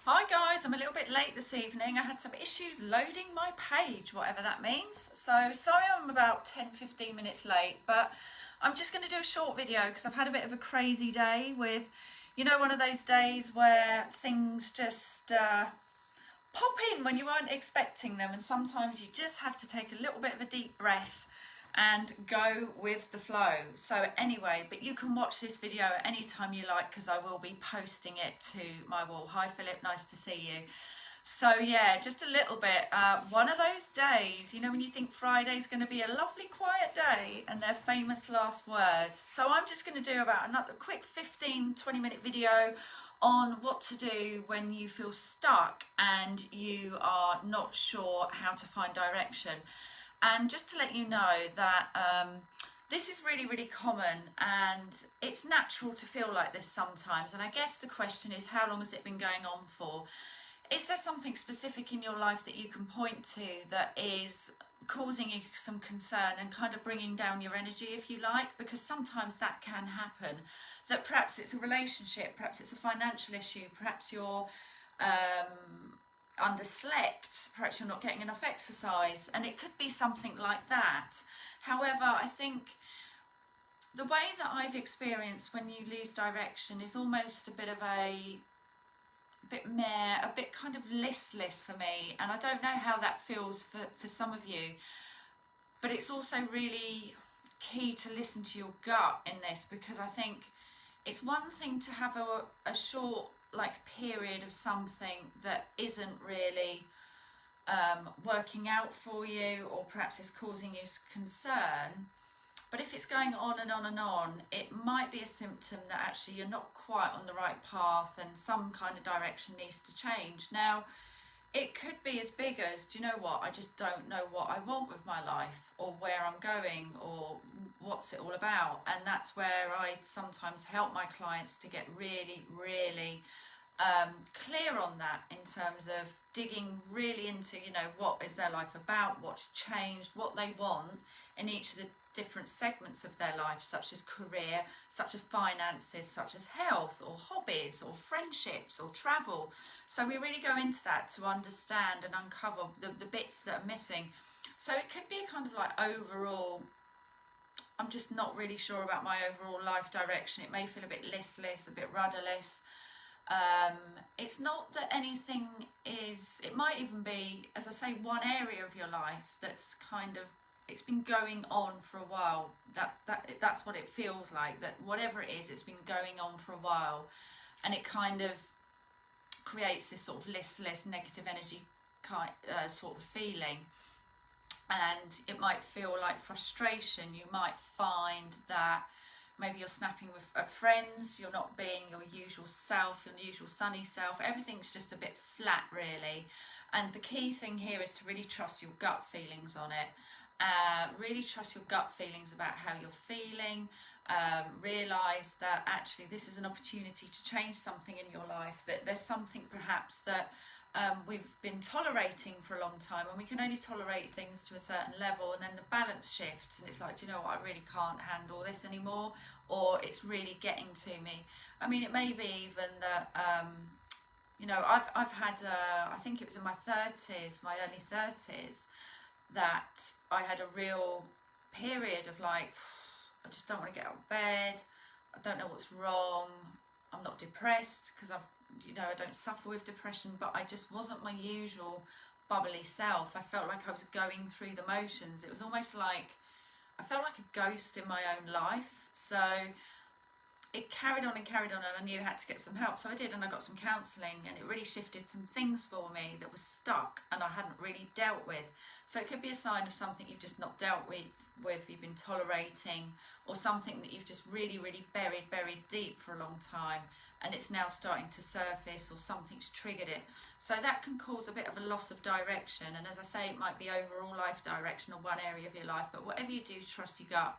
Hi guys, I'm a little bit late this evening. I had some issues loading my page, whatever that means. So sorry I'm about 10-15 minutes late, but I'm just going to do a short video because I've had a bit of a crazy day with, one of those days where things just pop in when you weren't expecting them, and sometimes you just have to take a little bit of a deep breath and go with the flow. So anyway, but you can watch this video at any time you like because I will be posting it to my wall. Hi Philip, nice to see you. So yeah, just a little bit, one of those days, when you think Friday's going to be a lovely quiet day and their famous last words. So I'm just going to do about another quick 15-20 minute video on what to do when you feel stuck and you are not sure how to find direction. And just to let you know that this is really, really common, and it's natural to feel like this sometimes. And I guess the question is, how long has it been going on for? Is there something specific in your life that you can point to that is causing you some concern and kind of bringing down your energy, if you like? Because sometimes that can happen. That perhaps it's a relationship, perhaps it's a financial issue, perhaps you're underslept, perhaps you're not getting enough exercise, and it could be something like that. However, I think the way that I've experienced when you lose direction is almost a bit meh, a bit kind of listless for me, and I don't know how that feels for some of you, but it's also really key to listen to your gut in this, because I think it's one thing to have a short period of something that isn't really working out for you, or perhaps is causing you concern. But if it's going on and on and on, it might be a symptom that actually you're not quite on the right path and some kind of direction needs to change. Now, it could be as big as, do you know what, I just don't know what I want with my life, or where I'm going, or what's it all about. And that's where I sometimes help my clients to get really, really clear on that, in terms of digging really into, what is their life about, what's changed, what they want in each of the different segments of their life, such as career, such as finances, such as health, or hobbies, or friendships, or travel. So we really go into that to understand and uncover the bits that are missing. So it could be a kind of overall, I'm just not really sure about my overall life direction. It may feel a bit listless, a bit rudderless. It's not that anything is, it might even be, as I say, one area of your life that's kind of, it's been going on for a while. That's what it feels like, that whatever it is, it's been going on for a while, and it kind of creates this sort of listless, negative energy sort of feeling. And it might feel like frustration. You might find that maybe you're snapping with friends, you're not being your usual self, your usual sunny self. Everything's just a bit flat, really. And the key thing here is to really trust your gut feelings on it. Really trust your gut feelings about how you're feeling. Realise that actually this is an opportunity to change something in your life, that there's something perhaps that we've been tolerating for a long time, and we can only tolerate things to a certain level, and then the balance shifts and it's like, do you know what, I really can't handle this anymore, or it's really getting to me. I mean, it may be even that I've had I think it was in my early 30s, that I had a real period of I just don't want to get out of bed, I don't know what's wrong, I'm not depressed because I don't suffer with depression, but I just wasn't my usual bubbly self. I felt like I was going through the motions. It was almost like I felt like a ghost in my own life. So it carried on and carried on, and I knew I had to get some help. So I did, and I got some counselling, and it really shifted some things for me that was stuck and I hadn't really dealt with. So it could be a sign of something you've just not dealt with, you've been tolerating, or something that you've just really, really buried deep for a long time, and it's now starting to surface, or something's triggered it. So that can cause a bit of a loss of direction. And as I say, it might be overall life direction or one area of your life, but whatever you do, trust your gut.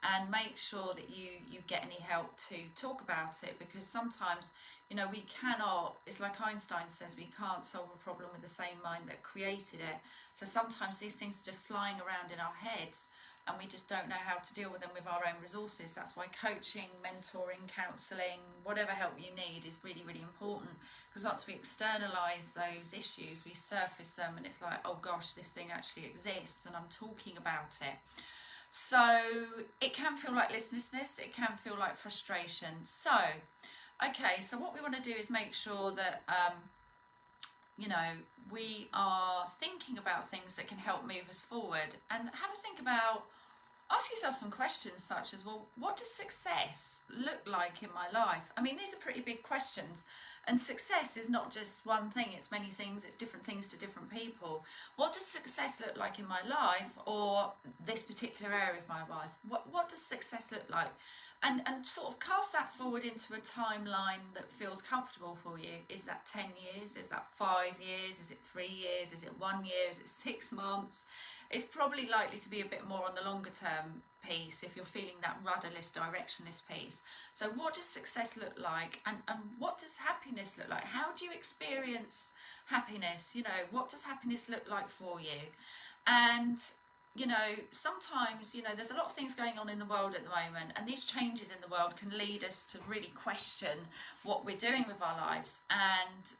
And make sure that you get any help to talk about it, because sometimes, we cannot, it's like Einstein says, we can't solve a problem with the same mind that created it. So sometimes these things are just flying around in our heads, and we just don't know how to deal with them with our own resources. That's why coaching, mentoring, counselling, whatever help you need is really, really important, because once we externalise those issues, we surface them and it's like, oh gosh, this thing actually exists and I'm talking about it. So it can feel like listlessness, it can feel like frustration. So, okay, so what we want to do is make sure that, you know, we are thinking about things that can help move us forward, and have a think about, ask yourself some questions such as, well, what does success look like in my life? I mean, these are pretty big questions. And success is not just one thing, it's many things, it's different things to different people. What does success look like in my life, or this particular area of my life? What does success look like? And sort of cast that forward into a timeline that feels comfortable for you. Is that 10 years? Is that 5 years? Is it 3 years? Is it 1 year? Is it 6 months? It's probably likely to be a bit more on the longer term piece if you're feeling that rudderless, directionless piece. So what does success look like, and what does happiness look like? How do you experience happiness? You know, what does happiness look like for you? And, you know, sometimes, you know, there's a lot of things going on in the world at the moment, and these changes in the world can lead us to really question what we're doing with our lives. And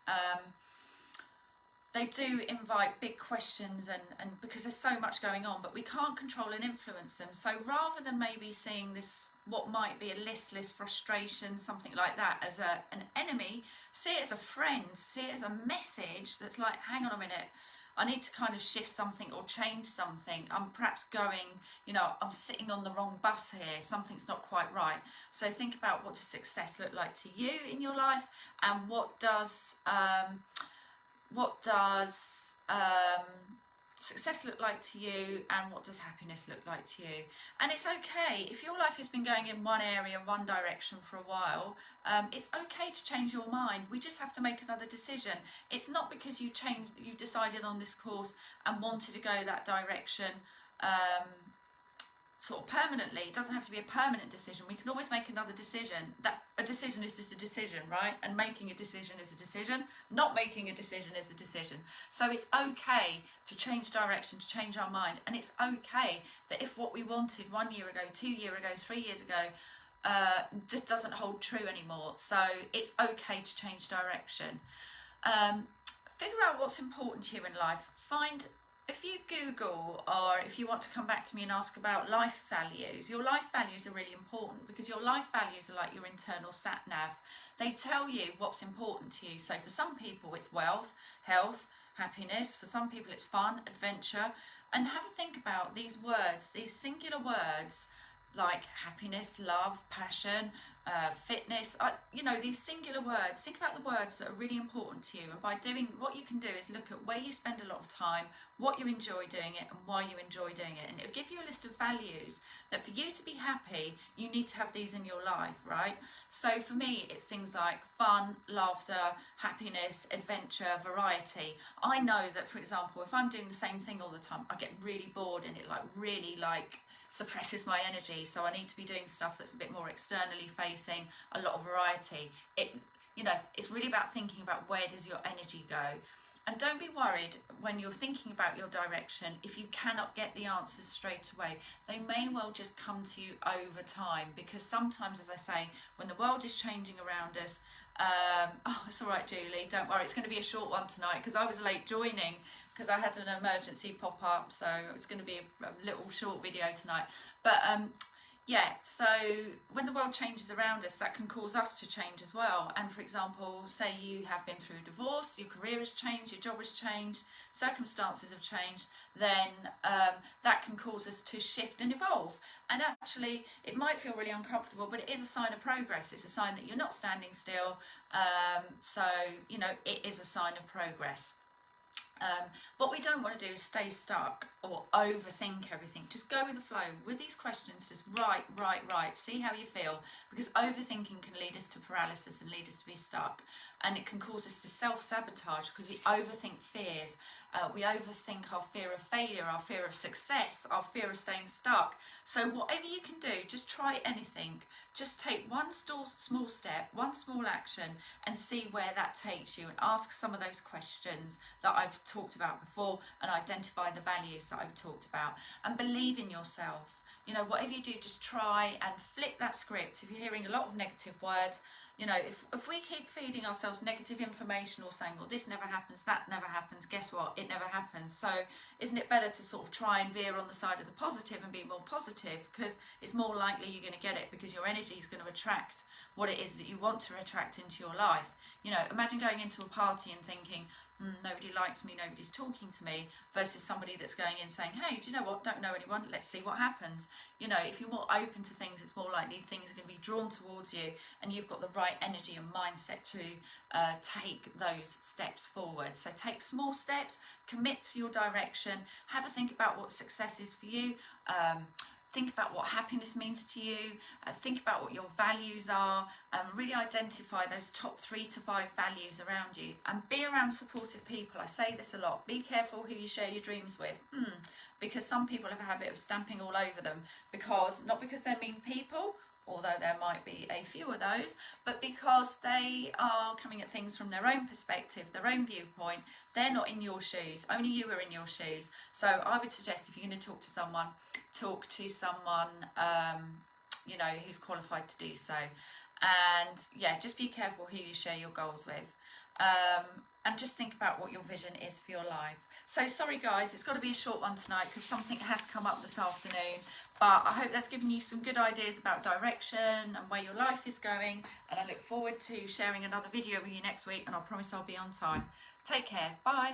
they do invite big questions, and because there's so much going on, but we can't control and influence them. So rather than maybe seeing this, what might be a listless frustration, something like that, as an enemy, see it as a friend, see it as a message that's like, hang on a minute, I need to kind of shift something or change something. I'm perhaps going, you know, I'm sitting on the wrong bus here, something's not quite right. So think about, what does success look like to you in your life, and what does success look like to you, and what does happiness look like to you? And it's okay if your life has been going in one area, one direction for a while. It's okay to change your mind. We just have to make another decision. It's not because you decided on this course and wanted to go that direction sort of permanently. It doesn't have to be a permanent decision. We can always make another decision. That a decision is just a decision, right? And making a decision is a decision. Not making a decision is a decision. So it's okay to change direction, to change our mind. And it's okay that if what we wanted 1 year ago, 2 years ago, 3 years ago just doesn't hold true anymore. So it's okay to change direction. Figure out what's important to you in life. If you Google, or if you want to come back to me and ask about life values, your life values are really important, because your life values are like your internal sat-nav. They tell you what's important to you. So for some people it's wealth, health, happiness. For some people it's fun, adventure. And have a think about these words, these singular words like happiness, love, passion, fitness, you know, these singular words. Think about the words that are really important to you, and by doing, what you can do is look at where you spend a lot of time, what you enjoy doing it, and why you enjoy doing it, and it'll give you a list of values that for you to be happy, you need to have these in your life, right? So for me, it's things like fun, laughter, happiness, adventure, variety. I know that, for example, if I'm doing the same thing all the time, I get really bored, and it really suppresses my energy. So I need to be doing stuff that's a bit more externally facing, a lot of variety. It's really about thinking about, where does your energy go? And don't be worried when you're thinking about your direction if you cannot get the answers straight away. They may well just come to you over time, because sometimes, as I say, when the world is changing around us, oh, it's all right, Julie, don't worry, it's going to be a short one tonight, because I was late joining because I had an emergency pop up, so it's going to be a little short video tonight. But yeah, so when the world changes around us, that can cause us to change as well. And for example, say you have been through a divorce, your career has changed, your job has changed, circumstances have changed, then that can cause us to shift and evolve. And actually, it might feel really uncomfortable, but it is a sign of progress. It's a sign that you're not standing still. So, you know, it is a sign of progress. What we don't want to do is stay stuck or overthink everything. Just go with the flow. With these questions, just write. See how you feel, because overthinking can lead us to paralysis and lead us to be stuck. and it can cause us to self-sabotage because we overthink fears. We overthink our fear of failure, our fear of success, our fear of staying stuck. So whatever you can do, just try anything. Just take one small step, one small action, and see where that takes you, and ask some of those questions that I've talked about before, and identify the values that I've talked about, and believe in yourself. You know, whatever you do, just try and flip that script. If you're hearing a lot of negative words, you know, if we keep feeding ourselves negative information or saying, well, this never happens, that never happens, guess what? It never happens. So isn't it better to sort of try and veer on the side of the positive and be more positive? Because it's more likely you're going to get it, because your energy is going to attract what it is that you want to attract into your life. You know, imagine going into a party and thinking, nobody likes me, nobody's talking to me, versus somebody that's going in saying, hey, do you know what, don't know anyone, let's see what happens. You know, if you're more open to things, it's more likely things are going to be drawn towards you, and you've got the right energy and mindset to take those steps forward. So take small steps, commit to your direction, have a think about what success is for you, think about what happiness means to you, think about what your values are, really identify those top 3 to 5 values around you, and be around supportive people. I say this a lot, be careful who you share your dreams with, because some people have a habit of stamping all over them, not because they're mean people, although there might be a few of those, but because they are coming at things from their own perspective, their own viewpoint. They're not in your shoes, only you are in your shoes. So I would suggest, if you're going to talk to someone, you know, who's qualified to do so. And yeah, just be careful who you share your goals with. And just think about what your vision is for your life. So sorry guys, it's got to be a short one tonight because something has come up this afternoon, but I hope that's given you some good ideas about direction and where your life is going, and I look forward to sharing another video with you next week, and I promise I'll be on time. Take care, bye.